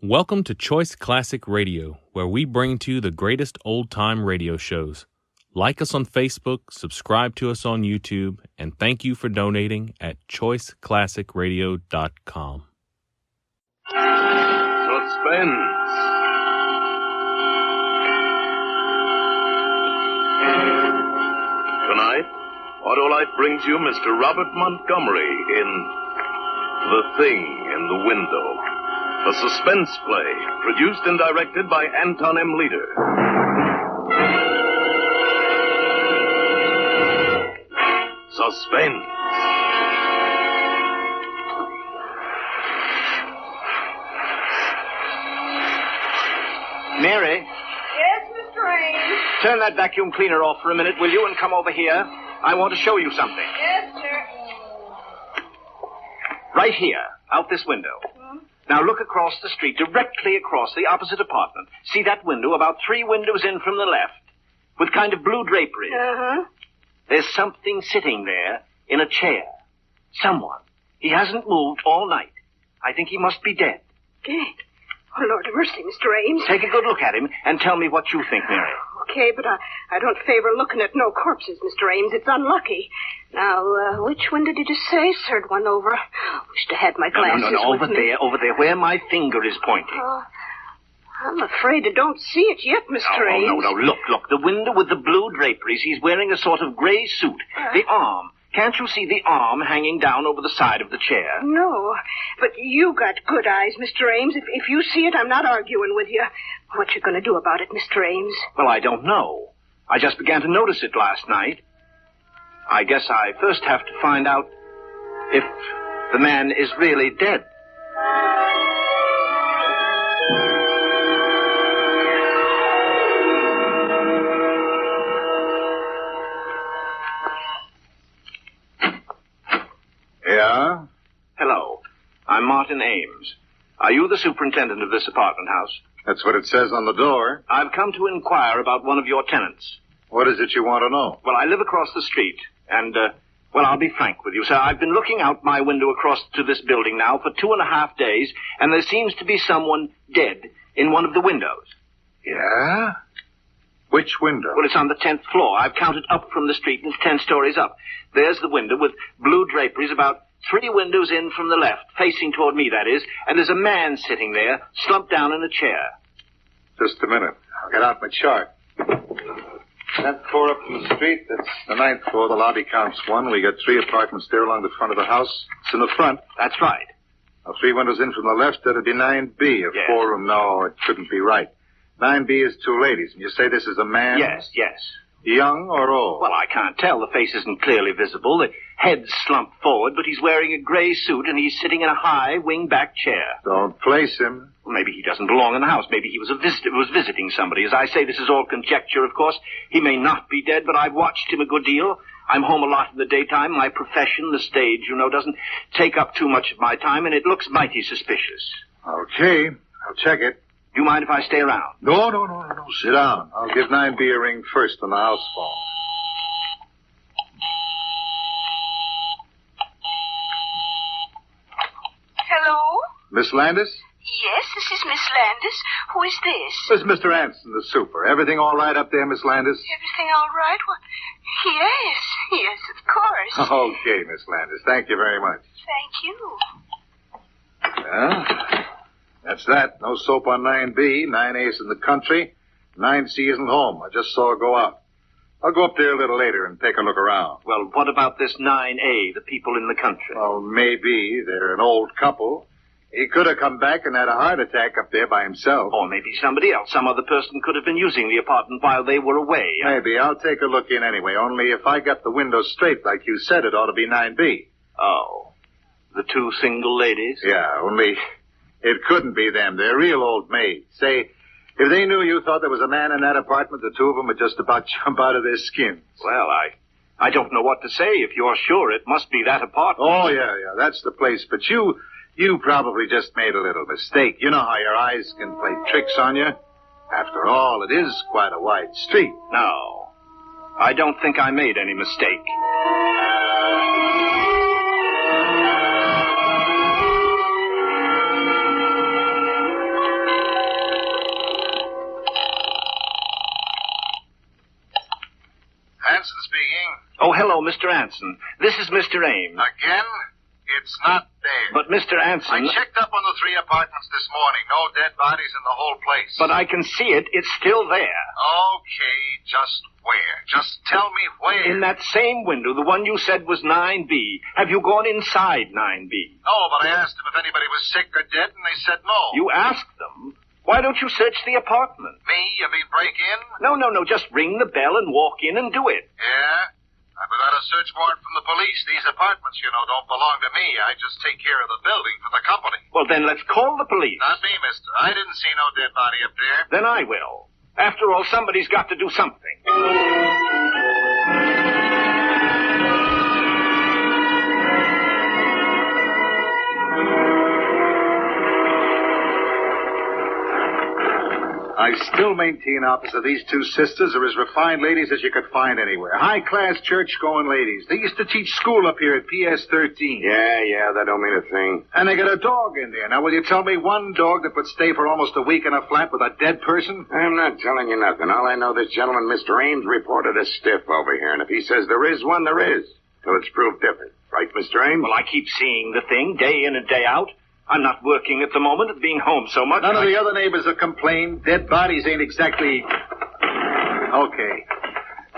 Welcome to Choice Classic Radio, where we bring to you the greatest old-time radio shows. Like us on Facebook, subscribe to us on YouTube, and thank you for donating at choiceclassicradio.com. Suspense. Tonight, Autolite brings you Mr. Robert Montgomery in The Thing in the Window, a suspense play produced and directed by Anton M. Leader. Suspense. Mary, Yes, Mr. Ames. turn that vacuum cleaner off for a minute, will you, and come over here. I want to show you something. Yes, sir. Right here, out this window. Now look across the street, directly across the opposite apartment. See that window about 3 windows in from the left, with kind of blue drapery. Uh-huh. There's something sitting there in a chair. Someone. He hasn't moved all night. I think he must be dead. Dead. Oh, Lord of mercy, Mr. Ames. Take a good look at him and tell me what you think, Mary. Okay, but I don't favor looking at no corpses, Mr. Ames. It's unlucky. Now, which window did you say? Third one over. Wish to had my glasses No, with me. over there, where my finger is pointing. I'm afraid I don't see it yet, Mr. Ames. No, look, the window with the blue draperies. He's wearing a sort of gray suit. The arm. Can't you see the arm hanging down over the side of the chair? No, but you got good eyes, Mr. Ames. If you see it, I'm not arguing with you. What you going to do about it, Mr. Ames? Well, I don't know. I just began to notice it last night. I guess I first have to find out if the man is really dead. Yeah? Hello. I'm Martin Ames. Are you the superintendent of this apartment house? That's what it says on the door. I've come to inquire about one of your tenants. What is it you want to know? Well, I live across the street, and, I'll be frank with you, sir. I've been looking out my window across to this building now for 2.5 days, and there seems to be someone dead in one of the windows. Yeah? Which window? Well, it's on the 10th floor. I've counted up from the street, and it's 10 stories up. There's the window with blue draperies about 3 windows in from the left, facing toward me, that is, and there's a man sitting there, slumped down in a chair. Just a minute. I'll get out my chart. 10th floor up from the street. That's the 9th floor. The lobby counts 1. We got 3 apartments there along the front of the house. It's in the front. That's right. Now, 3 windows in from the left. That'd be 9B. A Yes. 4-room. No, it couldn't be right. 9B is 2 ladies. And you say this is a man? Yes. Young or old? Well, I can't tell. The face isn't clearly visible. The head's slumped forward, but he's wearing a gray suit, and he's sitting in a high, wing-back chair. Don't place him. Well, maybe he doesn't belong in the house. Maybe he was visiting somebody. As I say, this is all conjecture, of course. He may not be dead, but I've watched him a good deal. I'm home a lot in the daytime. My profession, the stage, doesn't take up too much of my time, and it looks mighty suspicious. Okay. I'll check it. Do you mind if I stay around? No. Sit down. I'll give 9B a ring first on the house phone. Hello? Miss Landis? Yes, this is Miss Landis. Who is this? This is Mr. Anson, the super. Everything all right up there, Miss Landis? Everything all right? Well, yes, of course. Okay, Miss Landis. Thank you very much. Thank you. Well, that's that. No soap on 9B. 9A's in the country. 9C isn't home. I just saw her go out. I'll go up there a little later and take a look around. Well, what about this 9A, the people in the country? Well, maybe. They're an old couple. He could have come back and had a heart attack up there by himself. Or maybe somebody else. Some other person could have been using the apartment while they were away. Maybe. I'll take a look in anyway. Only if I got the window straight like you said, it ought to be 9B. Oh. The 2 single ladies? Yeah, only it couldn't be them. They're real old maids. Say, if they knew you thought there was a man in that apartment, the 2 of them would just about jump out of their skins. Well, I don't know what to say. If you're sure, it must be that apartment. Oh, yeah, that's the place. But you probably just made a little mistake. You know how your eyes can play tricks on you? After all, it is quite a wide street. No, I don't think I made any mistake. Oh, hello, Mr. Anson. This is Mr. Ames. Again? It's not there. But, Mr. Anson... I checked up on the 3 apartments this morning. No dead bodies in the whole place. But I can see it. It's still there. Okay, just where? Just tell me where. In that same window, the one you said was 9B. Have you gone inside 9B? No, but I asked them if anybody was sick or dead, and they said no. You asked them? Why don't you search the apartment? Me? You mean break in? No. Just ring the bell and walk in and do it. Yeah? Without a search warrant from the police, these apartments, don't belong to me. I just take care of the building for the company. Well, then let's call the police. Not me, mister. I didn't see no dead body up there. Then I will. After all, somebody's got to do something. I still maintain, officer, these two sisters are as refined ladies as you could find anywhere. High-class church-going ladies. They used to teach school up here at PS 13. Yeah, that don't mean a thing. And they got a dog in there. Now, will you tell me one dog that would stay for almost a week in a flat with a dead person? I'm not telling you nothing. All I know, this gentleman, Mr. Ames, reported a stiff over here. And if he says there is one, there is. Till it's proved different. Right, Mr. Ames? Well, I keep seeing the thing day in and day out. I'm not working at the moment at being home so much. None of the other neighbors have complained. Dead bodies ain't exactly... Okay.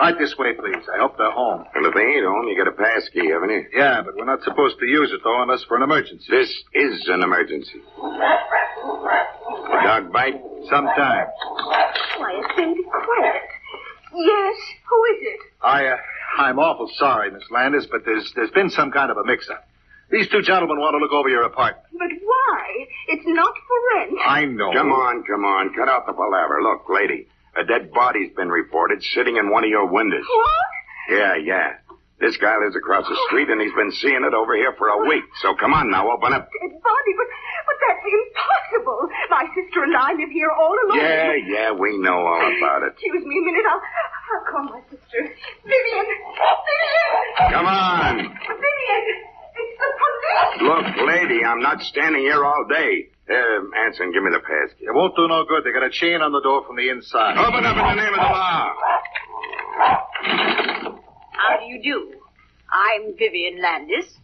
Right this way, please. I hope they're home. Well, if they ain't home, you got a pass key, haven't you? Yeah, but we're not supposed to use it, though, unless for an emergency. This is an emergency. A dog bite? Sometimes. Quiet, baby, quiet. Yes, who is it? I'm awful sorry, Miss Landis, but there's been some kind of a mix-up. These two gentlemen want to look over your apartment. But why? It's not for rent. I know. Come on. Cut out the palaver. Look, lady, a dead body's been reported sitting in one of your windows. What? Yeah. This guy lives across the street, and he's been seeing it over here for a week. So come on now, open up. Dead body, but that's impossible. My sister and I live here all alone. Yeah, we know all about it. Excuse me a minute. I'll call my sister. Vivian! Come on. Vivian! It's the police! Look, lady, I'm not standing here all day. Anson, give me the pass key. It won't do no good. They got a chain on the door from the inside. Open up in the name of the law. How do you do? I'm Vivian Landis.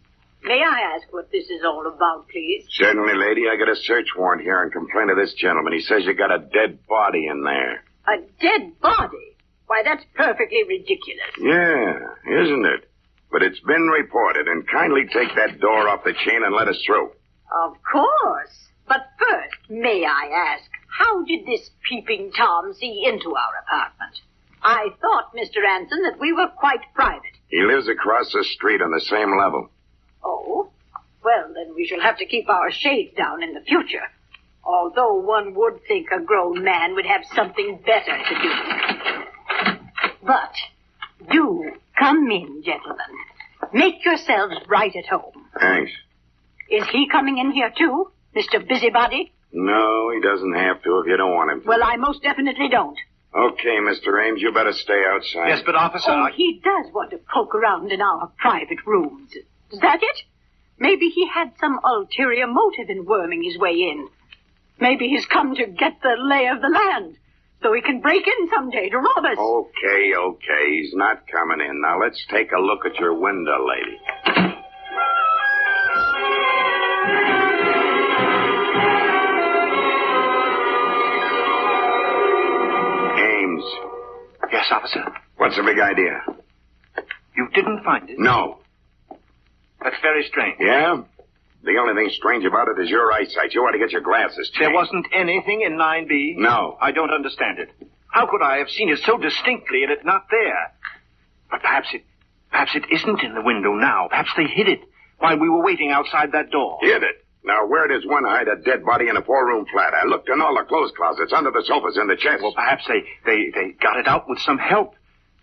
May I ask what this is all about, please? Certainly, lady. I got a search warrant here and complaint of this gentleman. He says you got a dead body in there. A dead body? Why, that's perfectly ridiculous. Yeah, isn't it? But it's been reported, and kindly take that door off the chain and let us through. Of course. But first, may I ask, how did this peeping Tom see into our apartment? I thought, Mr. Anson, that we were quite private. He lives across the street on the same level. Oh? Well, then we shall have to keep our shades down in the future. Although one would think a grown man would have something better to do. But do come in, gentlemen. Make yourselves right at home. Thanks. Is he coming in here, too, Mr. Busybody? No, he doesn't have to if you don't want him to. Well, I most definitely don't. Okay, Mr. Ames, you better stay outside. Yes, but, officer... He does want to poke around in our private rooms. Is that it? Maybe he had some ulterior motive in worming his way in. Maybe he's come to get the lay of the land, so he can break in someday to rob us. Okay. He's not coming in. Now, let's take a look at your window, lady. Ames. Yes, officer? What's the big idea? You didn't find it? No. That's very strange. Yeah? The only thing strange about it is your eyesight. You ought to get your glasses changed. There wasn't anything in 9B? No. I don't understand it. How could I have seen it so distinctly and it not there? But perhaps it isn't in the window now. Perhaps they hid it while we were waiting outside that door. Hid it? Now, where does one hide a dead body in a four-room flat? I looked in all the clothes closets, under the sofas, in the chests. Well, perhaps they got it out with some help.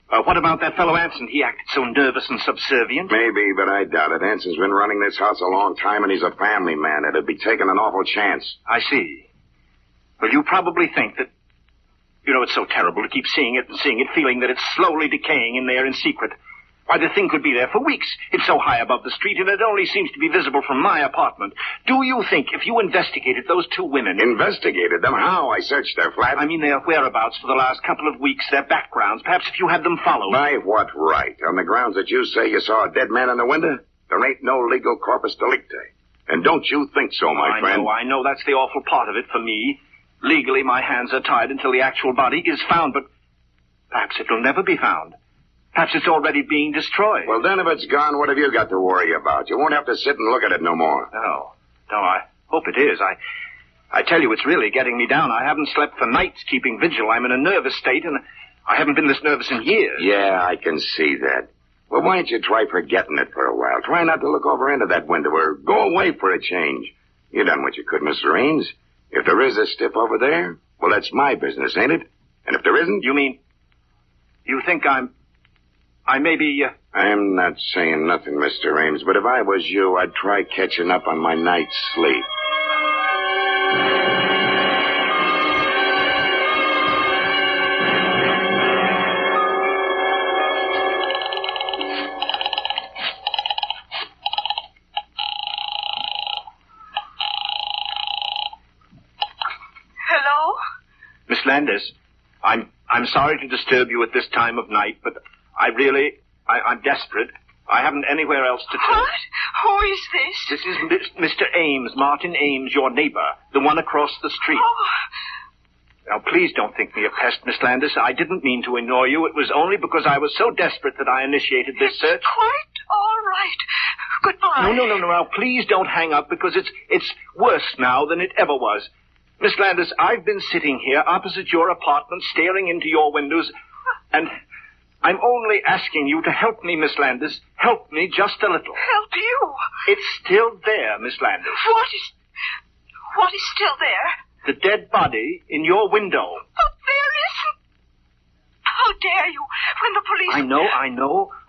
What about that fellow Anson? He acted so nervous and subservient. Maybe, but I doubt it. Anson's been running this house a long time, and he's a family man. It'd be taking an awful chance. I see. Well, you probably think that... You know, it's so terrible to keep seeing it, feeling that it's slowly decaying in there in secret. Why, the thing could be there for weeks. It's so high above the street, and it only seems to be visible from my apartment. Do you think if you investigated those two women... Investigated them? How? I searched their flat. I mean their whereabouts for the last couple of weeks, their backgrounds. Perhaps if you had them followed. By what right? On the grounds that you say you saw a dead man in the window? There ain't no legal corpus delicti. And don't you think so, my friend? I know. That's the awful part of it for me. Legally, my hands are tied until the actual body is found, but perhaps it will never be found. Perhaps it's already being destroyed. Well, then if it's gone, what have you got to worry about? You won't have to sit and look at it no more. No, I hope it is. I tell you, it's really getting me down. I haven't slept for nights keeping vigil. I'm in a nervous state, and I haven't been this nervous in years. Yeah, I can see that. Well, why don't you try forgetting it for a while? Try not to look over into that window or go away for a change. You done what you could, Mr. Ames. If there is a stiff over there, well, that's my business, ain't it? And if there isn't... You mean... You think I may be... I'm not saying nothing, Mr. Ames, but if I was you, I'd try catching up on my night's sleep. Hello? Miss Landis, I'm sorry to disturb you at this time of night, but I'm desperate. I haven't anywhere else to turn. What? Who is this? This is Mr. Ames, Martin Ames, your neighbor, the one across the street. Oh, Now, please don't think me a pest, Miss Landis. I didn't mean to annoy you. It was only because I was so desperate that I initiated this search. quite all right. Goodbye. No. Now, please don't hang up because it's worse now than it ever was. Miss Landis, I've been sitting here opposite your apartment, staring into your windows, and I'm only asking you to help me, Miss Landis. Help me just a little. Help you? It's still there, Miss Landis. What is still there? The dead body in your window. But there isn't. How dare you? When the police...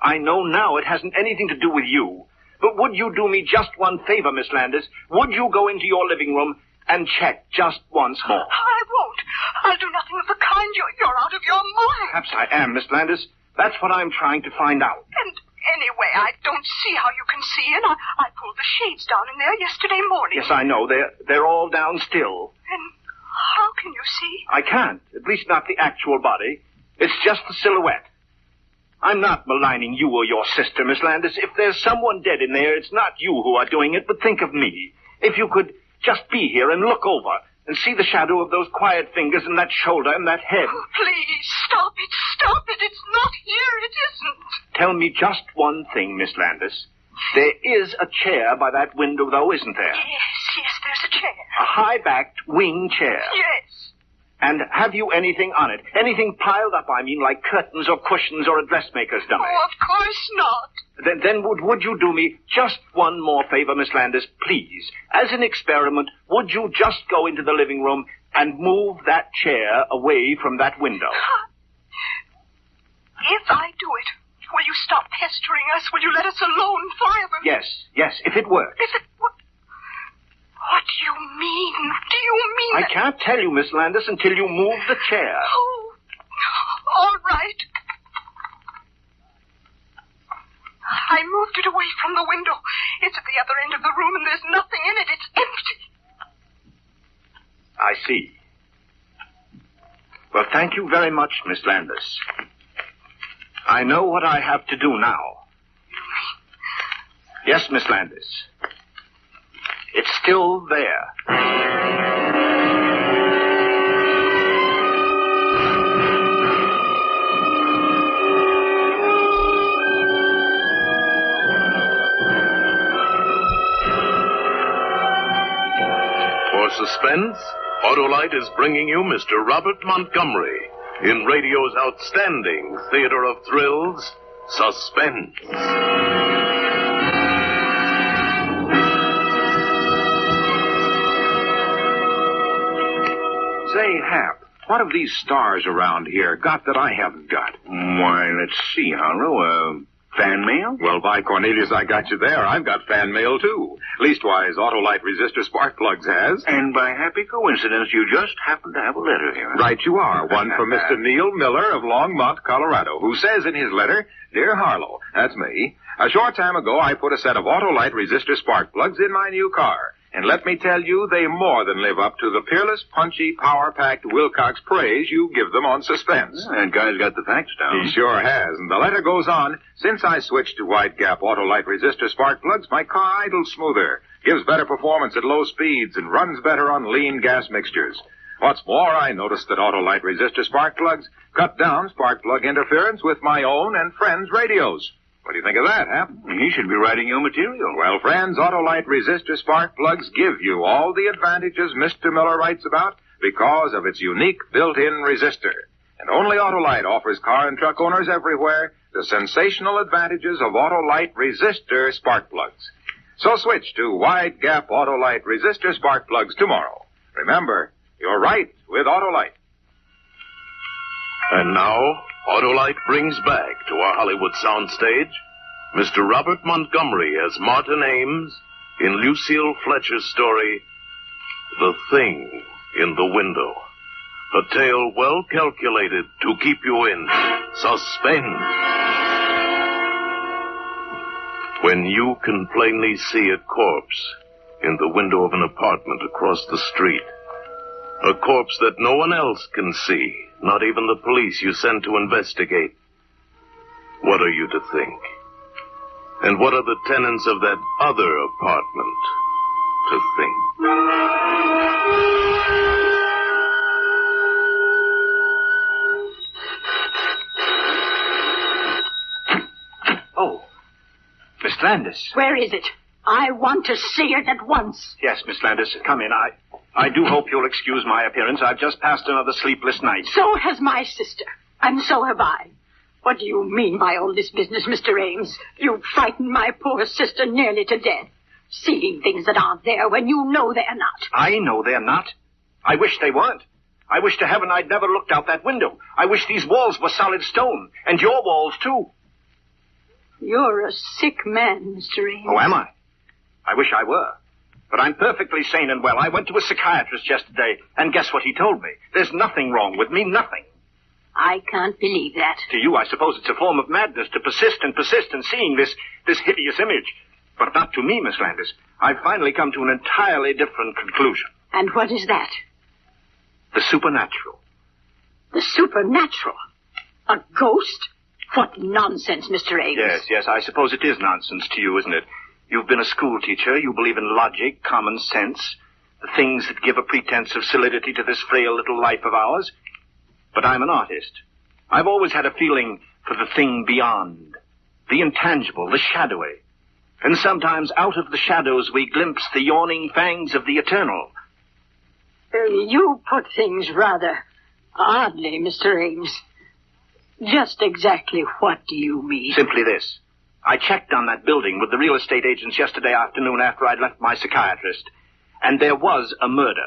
I know now it hasn't anything to do with you. But would you do me just one favor, Miss Landis? Would you go into your living room and check just once more? I won't. I'll do nothing of the kind. You're out of your mind. Perhaps I am, Miss Landis. That's what I'm trying to find out. And anyway, I don't see how you can see in. I pulled the shades down in there yesterday morning. Yes, I know. They're all down still. And how can you see? I can't. At least not the actual body. It's just the silhouette. I'm not maligning you or your sister, Miss Landis. If there's someone dead in there, it's not you who are doing it, but think of me. If you could just be here and look over and see the shadow of those quiet fingers and that shoulder and that head. Oh, please, stop it. Stop it. It's not here. It isn't. Tell me just one thing, Miss Landis. There is a chair by that window, though, isn't there? Yes, there's a chair. A high-backed wing chair. Yes. And have you anything on it? Anything piled up, I mean, like curtains or cushions or a dressmaker's dummy? Oh, of course not. Then would you do me just one more favor, Miss Landis, please? As an experiment, would you just go into the living room and move that chair away from that window? If I do it, will you stop pestering us? Will you let us alone forever? Yes, if it works. What do you mean? Do you mean I can't tell you, Miss Landis, until you move the chair. Oh, all right. I moved it away from the window. It's at the other end of the room, and there's nothing in it. It's empty. I see. Well, thank you very much, Miss Landis. I know what I have to do now. Yes, Miss Landis. It's still there. For Suspense, Autolite is bringing you Mr. Robert Montgomery in radio's outstanding theater of thrills, Suspense. Say, Hap, what have these stars around here got that I haven't got? Why, let's see, Harlow. Fan mail? Well, by Cornelius, I got you there. I've got fan mail, too. Leastwise, Autolite Resistor Spark Plugs has. And by happy coincidence, you just happen to have a letter here. Right you are. One from Mr. Neil Miller of Longmont, Colorado, who says in his letter, Dear Harlow, that's me, a short time ago I put a set of Autolite Resistor Spark Plugs in my new car. And let me tell you, they more than live up to the peerless, punchy, power-packed Wilcox praise you give them on Suspense. That guy's got the facts down. He sure has. And the letter goes on, since I switched to wide gap Autolite Resistor Spark Plugs, my car idles smoother, gives better performance at low speeds, and runs better on lean gas mixtures. What's more, I noticed that Autolite Resistor Spark Plugs cut down spark plug interference with my own and friends' radios. What do you think of that, Hap? He should be writing your material. Well, friends, Autolite Resistor Spark Plugs give you all the advantages Mr. Miller writes about because of its unique built-in resistor. And only Autolite offers car and truck owners everywhere the sensational advantages of Autolite Resistor Spark Plugs. So switch to wide gap Autolite Resistor Spark Plugs tomorrow. Remember, you're right with Autolite. And now, Autolite brings back to our Hollywood soundstage Mr. Robert Montgomery as Martin Ames in Lucille Fletcher's story, The Thing in the Window. A tale well calculated to keep you in suspense. When you can plainly see a corpse in the window of an apartment across the street, a corpse that no one else can see, not even the police you send to investigate, what are you to think? And what are the tenants of that other apartment to think? Oh, Miss Landis. Where is it? I want to see it at once. Yes, Miss Landis, come in. I do hope you'll excuse my appearance. I've just passed another sleepless night. So has my sister, and so have I. What do you mean by all this business, Mr. Ames? You frightened my poor sister nearly to death, seeing things that aren't there when you know they're not. I know they're not. I wish they weren't. I wish to heaven I'd never looked out that window. I wish these walls were solid stone, and your walls, too. You're a sick man, Mr. Ames. Oh, am I? I wish I were. But I'm perfectly sane and well. I went to a psychiatrist yesterday, and guess what he told me? There's nothing wrong with me, nothing. I can't believe that. To you, I suppose it's a form of madness to persist in seeing this hideous image. But not to me, Miss Landis. I've finally come to an entirely different conclusion. And what is that? The supernatural. The supernatural? A ghost? What nonsense, Mr. Ames. Yes, I suppose it is nonsense to you, isn't it? You've been a school teacher. You believe in logic, common sense, the things that give a pretense of solidity to this frail little life of ours. But I'm an artist. I've always had a feeling for the thing beyond, the intangible, the shadowy. And sometimes out of the shadows we glimpse the yawning fangs of the eternal. You put things rather oddly, Mr. Ames. Just exactly what do you mean? Simply this. I checked on that building with the real estate agents yesterday afternoon after I'd left my psychiatrist, and there was a murder.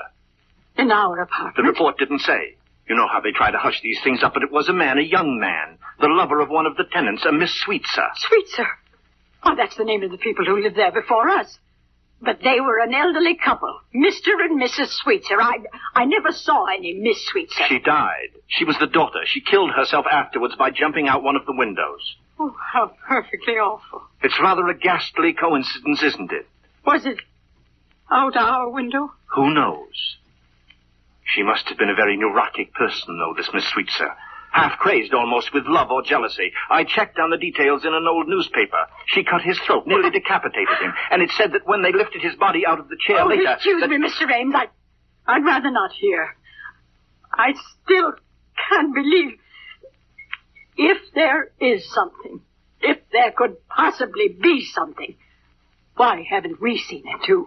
In our apartment? The report didn't say. You know how they try to hush these things up, but it was a man, a young man, the lover of one of the tenants, a Miss Sweetser. Sweetser? Oh, that's the name of the people who lived there before us. But they were an elderly couple, Mr. and Mrs. Sweetser. I never saw any Miss Sweetser. She died. She was the daughter. She killed herself afterwards by jumping out one of the windows. Oh, how perfectly awful. It's rather a ghastly coincidence, isn't it? Was it out our window? Who knows? She must have been a very neurotic person, though, this Miss Sweetser. Half crazed almost with love or jealousy. I checked on the details in an old newspaper. She cut his throat, nearly decapitated him. And it said that when they lifted his body out of the chair later... Excuse me, Mr. Ames. I'd rather not hear. I still can't believe... If there is something, if there could possibly be something, why haven't we seen it, too?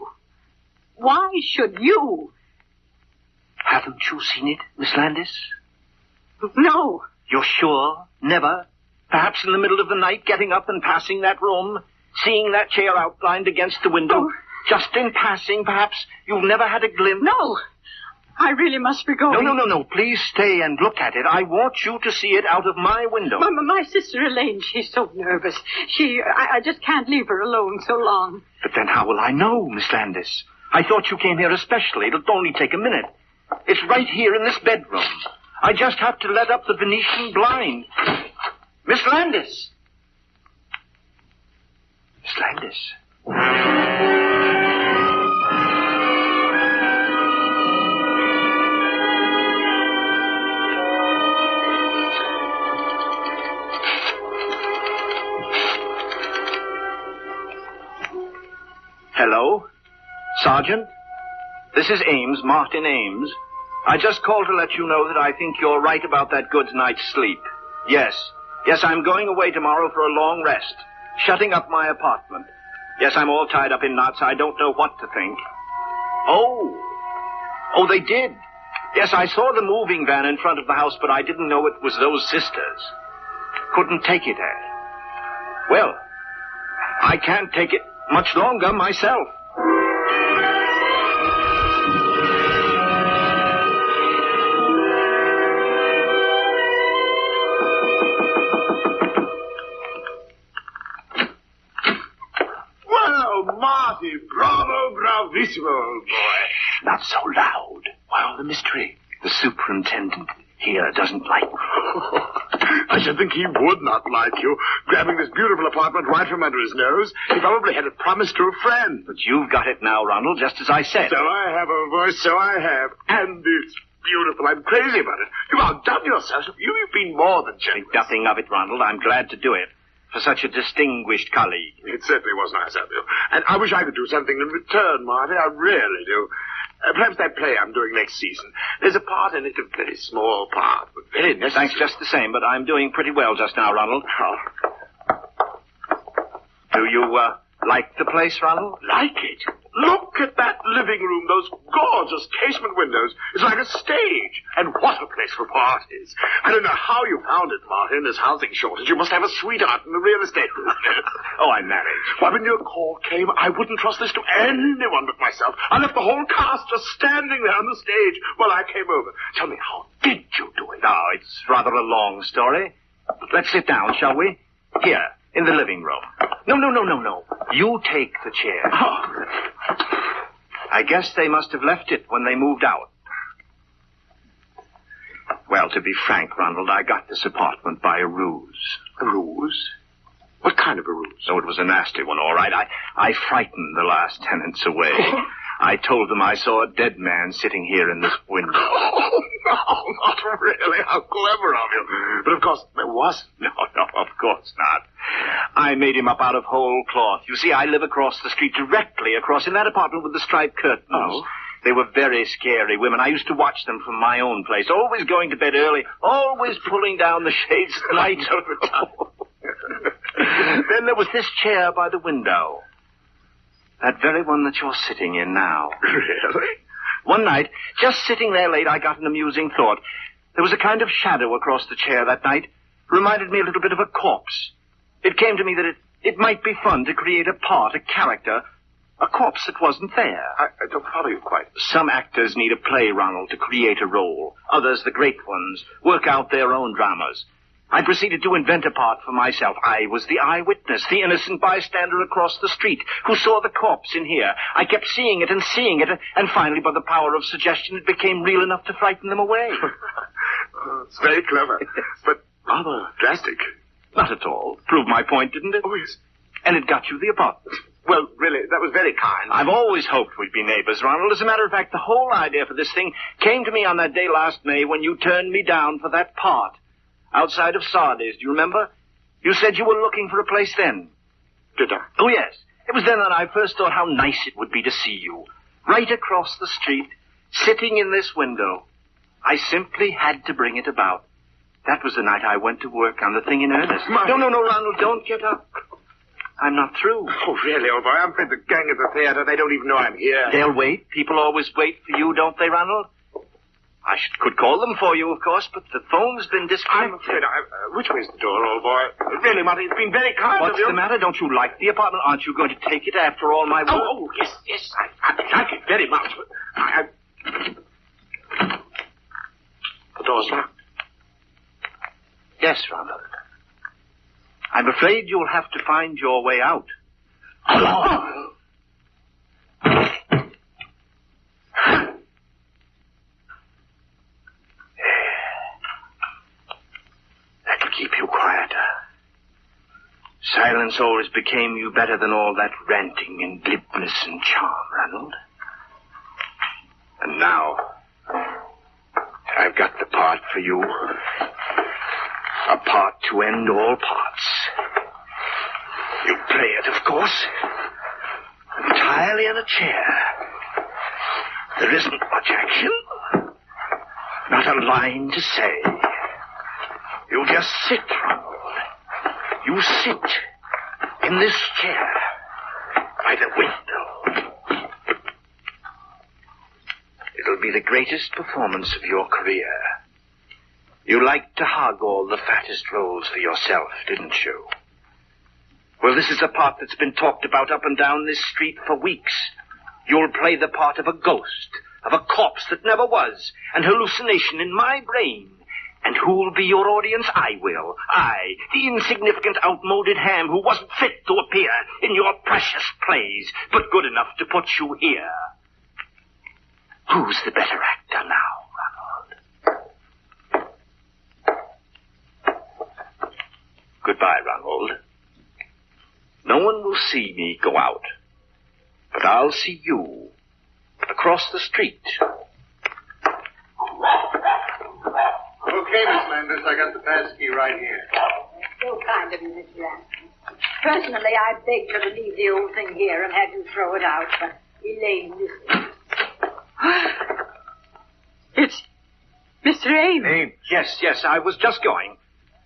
Why should you? Haven't you seen it, Miss Landis? No. You're sure? Never? Perhaps in the middle of the night, getting up and passing that room, seeing that chair outlined against the window? Oh. Just in passing, perhaps? You've never had a glimpse? No. I really must be going. No. Please stay and look at it. I want you to see it out of my window. My sister Elaine, she's so nervous. I just can't leave her alone so long. But then how will I know, Miss Landis? I thought you came here especially. It'll only take a minute. It's right here in this bedroom. I just have to let up the Venetian blind. Miss Landis! Miss Landis. Hello? Sergeant? This is Ames, Martin Ames. I just called to let you know that I think you're right about that good night's sleep. Yes, I'm going away tomorrow for a long rest. Shutting up my apartment. Yes, I'm all tied up in knots. I don't know what to think. Oh, they did. Yes, I saw the moving van in front of the house, but I didn't know it was those sisters. Couldn't take it, Well, I can't take it much longer myself. Well, Marty, bravo, bravissimo, old boy. Not so loud. Well, the mystery. The superintendent here doesn't like me. I should think he would not like you, grabbing this beautiful apartment right from under his nose. He probably had it promised to a friend. But you've got it now, Ronald, just as I said. So I have, old boy, so I have. And it's beautiful. I'm crazy about it. You've outdone yourself. You've been more than generous. Think nothing of it, Ronald. I'm glad to do it. For such a distinguished colleague. It certainly was nice of you. And I wish I could do something in return, Marty. I really do. Perhaps that play I'm doing next season. There's a part in it, a very small part, but very necessary. Thanks just the same, but I'm doing pretty well just now, Ronald. Oh. Do you, like the place, Ronald? Like it? Look at that living room, those gorgeous casement windows. It's like a stage. And what a place for parties. I don't know how you found it, Martin, this housing shortage. You must have a sweetheart in the real estate business. Oh, I'm married. Why, when your call came, I wouldn't trust this to anyone but myself. I left the whole cast just standing there on the stage while I came over. Tell me, how did you do it? Oh, it's rather a long story. But let's sit down, shall we? Here, in the living room. No. You take the chair. Oh. I guess they must have left it when they moved out. Well, to be frank, Ronald, I got this apartment by a ruse. A ruse? What kind of a ruse? Oh, it was a nasty one, all right. I frightened the last tenants away. I told them I saw a dead man sitting here in this window. Oh, no, not really. How clever of you. But, of course, there wasn't. No, of course not. I made him up out of whole cloth. You see, I live across the street, directly across, in that apartment with the striped curtains. Oh? They were very scary women. I used to watch them from my own place, always going to bed early, always pulling down the shades at night. Then there was this chair by the window. That very one that you're sitting in now. Really? One night, just sitting there late, I got an amusing thought. There was a kind of shadow across the chair that night. Reminded me a little bit of a corpse. It came to me that it might be fun to create a part, a character, a corpse that wasn't there. I don't follow you quite. Some actors need a play, Ronald, to create a role. Others, the great ones, work out their own dramas. I proceeded to invent a part for myself. I was the eyewitness, the innocent bystander across the street who saw the corpse in here. I kept seeing it, and finally, by the power of suggestion, it became real enough to frighten them away. It's very clever, but rather drastic. Not at all. Proved my point, didn't it? Oh, yes. And it got you the apartment. Well, really, that was very kind. I've always hoped we'd be neighbors, Ronald. As a matter of fact, the whole idea for this thing came to me on that day last May when you turned me down for that part. Outside of Sardis, do you remember? You said you were looking for a place then. Did I? Oh, yes. It was then that I first thought how nice it would be to see you. Right across the street, sitting in this window. I simply had to bring it about. That was the night I went to work on the thing in earnest. No, Ronald, don't get up. I'm not through. Oh, really, old boy? I'm afraid the gang at the theater, they don't even know I'm here. They'll wait. People always wait for you, don't they, Ronald? I could call them for you, of course, but the phone's been disconnected. I'm afraid which way's the door, old boy? Really, Marty, it's been very kind of you. What's the matter? Don't you like the apartment? Aren't you going to take it after all my work? Oh, yes, I like it very much. But The door's locked. Yes, Ronald. I'm afraid you'll have to find your way out. That'll keep you quieter. Silence always became you better than all that ranting and glibness and charm, Ronald. And now, I've got the part for you. A part to end all parts. You play it, of course. Entirely in a chair. There isn't much action. Not a line to say. You just sit, Ronald. You sit in this chair by the window. It'll be the greatest performance of your career. You liked to hog all the fattest roles for yourself, didn't you? Well, this is a part that's been talked about up and down this street for weeks. You'll play the part of a ghost, of a corpse that never was, an hallucination in my brain. And who'll be your audience? I will. I, the insignificant, outmoded ham who wasn't fit to appear in your precious plays, but good enough to put you here. Who's the better actor now, Ronald? Goodbye, Ronald. No one will see me go out, but I'll see you across the street. Okay, Miss Landis, I got the pass key right here. So kind of you, Mr. Ransom. Personally, I begged her to leave the old thing here and had you throw it out, but Elaine listened. It's Mr. Ames. Ames? Yes, I was just going.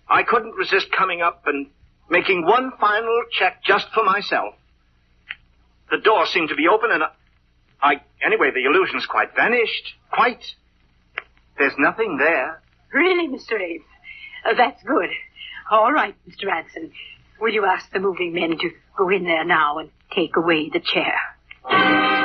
I couldn't resist coming up and making one final check just for myself. The door seemed to be open and anyway, the illusion's quite vanished. Quite. There's nothing there. Really, Mr. Ames? That's good. All right, Mr. Ransom. Will you ask the moving men to go in there now and take away the chair?